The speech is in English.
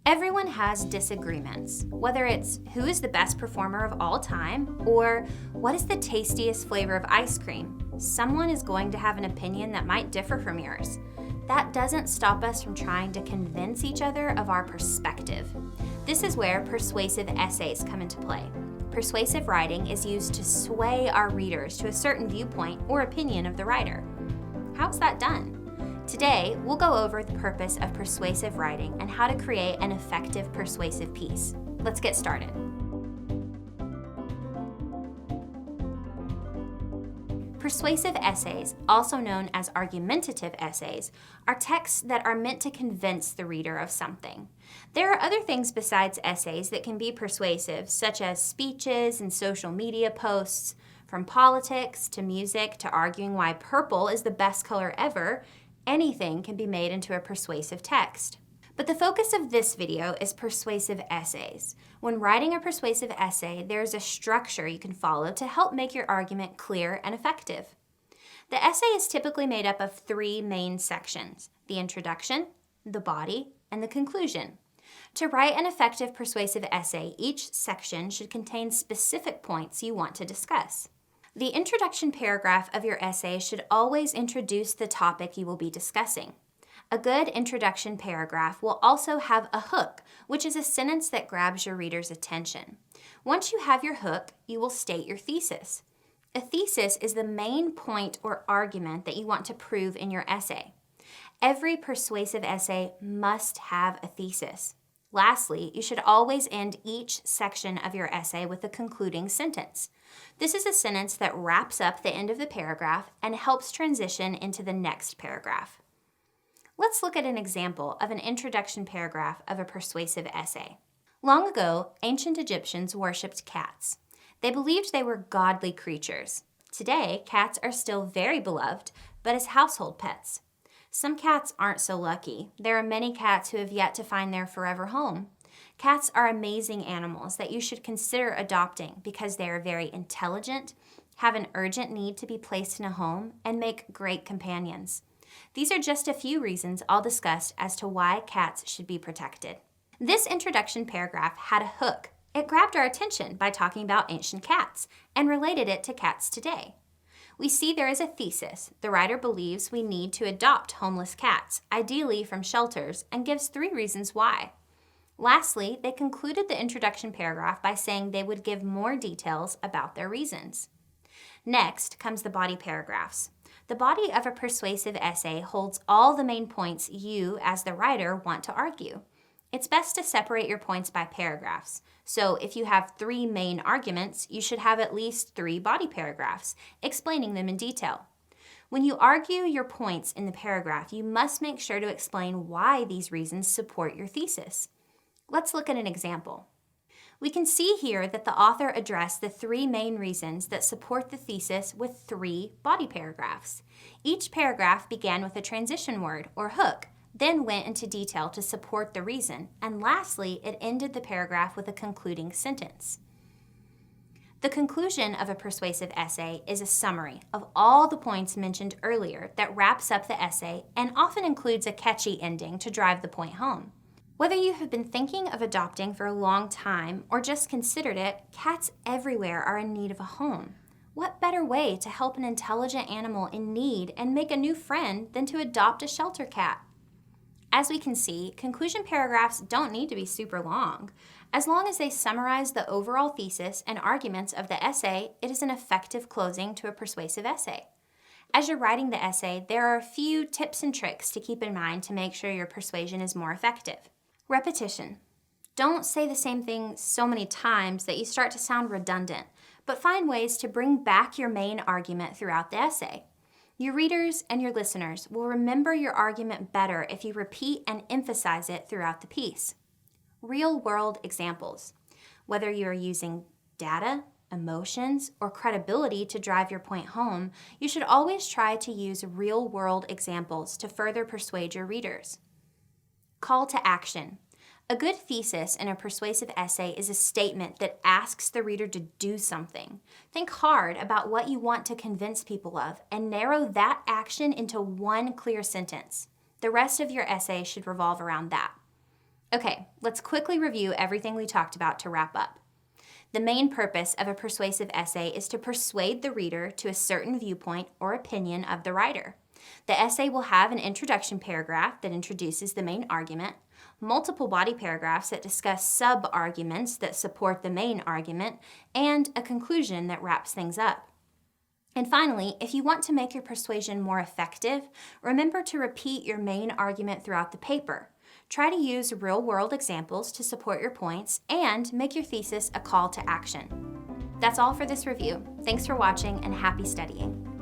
Everyone has disagreements, whether it's who is the best performer of all time or what is the tastiest flavor of ice cream. Someone is going to have an opinion that might differ from yours. That doesn't stop us from trying to convince each other of our perspective. This is where persuasive essays come into play. Persuasive writing is used to sway our readers to a certain viewpoint or opinion of the writer. How's that done? Today, we'll go over the purpose of persuasive writing and how to create an effective persuasive piece. Let's get started. Persuasive essays, also known as argumentative essays, are texts that are meant to convince the reader of something. There are other things besides essays that can be persuasive, such as speeches and social media posts. From politics to music to arguing why purple is the best color ever, anything can be made into a persuasive text. But the focus of this video is persuasive essays. When writing a persuasive essay, there's a structure you can follow to help make your argument clear and effective. The essay is typically made up of three main sections: the introduction, the body, and the conclusion. To write an effective persuasive essay, each section should contain specific points you want to discuss. The introduction paragraph of your essay should always introduce the topic you will be discussing. A good introduction paragraph will also have a hook, which is a sentence that grabs your reader's attention. Once you have your hook, you will state your thesis. A thesis is the main point or argument that you want to prove in your essay. Every persuasive essay must have a thesis. Lastly, you should always end each section of your essay with a concluding sentence. This is a sentence that wraps up the end of the paragraph and helps transition into the next paragraph. Let's look at an example of an introduction paragraph of a persuasive essay. Long ago, ancient Egyptians worshipped cats. They believed they were godly creatures. Today, cats are still very beloved, but as household pets. Some cats aren't so lucky. There are many cats who have yet to find their forever home. Cats are amazing animals that you should consider adopting because they are very intelligent, have an urgent need to be placed in a home, and make great companions. These are just a few reasons I'll discuss as to why cats should be protected. This introduction paragraph had a hook. It grabbed our attention by talking about ancient cats and related it to cats today. We see there is a thesis. The writer believes we need to adopt homeless cats, ideally from shelters, and gives 3 reasons why. Lastly, they concluded the introduction paragraph by saying they would give more details about their reasons. Next comes the body paragraphs. The body of a persuasive essay holds all the main points you, as the writer, want to argue. It's best to separate your points by paragraphs. So if you have 3 main arguments, you should have at least 3 body paragraphs, explaining them in detail. When you argue your points in the paragraph, you must make sure to explain why these reasons support your thesis. Let's look at an example. We can see here that the author addressed the 3 main reasons that support the thesis with 3 body paragraphs. Each paragraph began with a transition word or hook, then went into detail to support the reason, and lastly, it ended the paragraph with a concluding sentence. The conclusion of a persuasive essay is a summary of all the points mentioned earlier that wraps up the essay and often includes a catchy ending to drive the point home. Whether you have been thinking of adopting for a long time or just considered it, cats everywhere are in need of a home. What better way to help an intelligent animal in need and make a new friend than to adopt a shelter cat? As we can see, conclusion paragraphs don't need to be super long. As long as they summarize the overall thesis and arguments of the essay, it is an effective closing to a persuasive essay. As you're writing the essay, there are a few tips and tricks to keep in mind to make sure your persuasion is more effective. Repetition. Don't say the same thing so many times that you start to sound redundant, but find ways to bring back your main argument throughout the essay. Your readers and your listeners will remember your argument better if you repeat and emphasize it throughout the piece. Real-world examples. Whether you are using data, emotions, or credibility to drive your point home, you should always try to use real-world examples to further persuade your readers. Call to action. A good thesis in a persuasive essay is a statement that asks the reader to do something. Think hard about what you want to convince people of and narrow that action into one clear sentence. The rest of your essay should revolve around that. Okay, let's quickly review everything we talked about to wrap up. The main purpose of a persuasive essay is to persuade the reader to a certain viewpoint or opinion of the writer. The essay will have an introduction paragraph that introduces the main argument, multiple body paragraphs that discuss sub-arguments that support the main argument, and a conclusion that wraps things up. And finally, if you want to make your persuasion more effective, remember to repeat your main argument throughout the paper. Try to use real-world examples to support your points and make your thesis a call to action. That's all for this review. Thanks for watching and happy studying.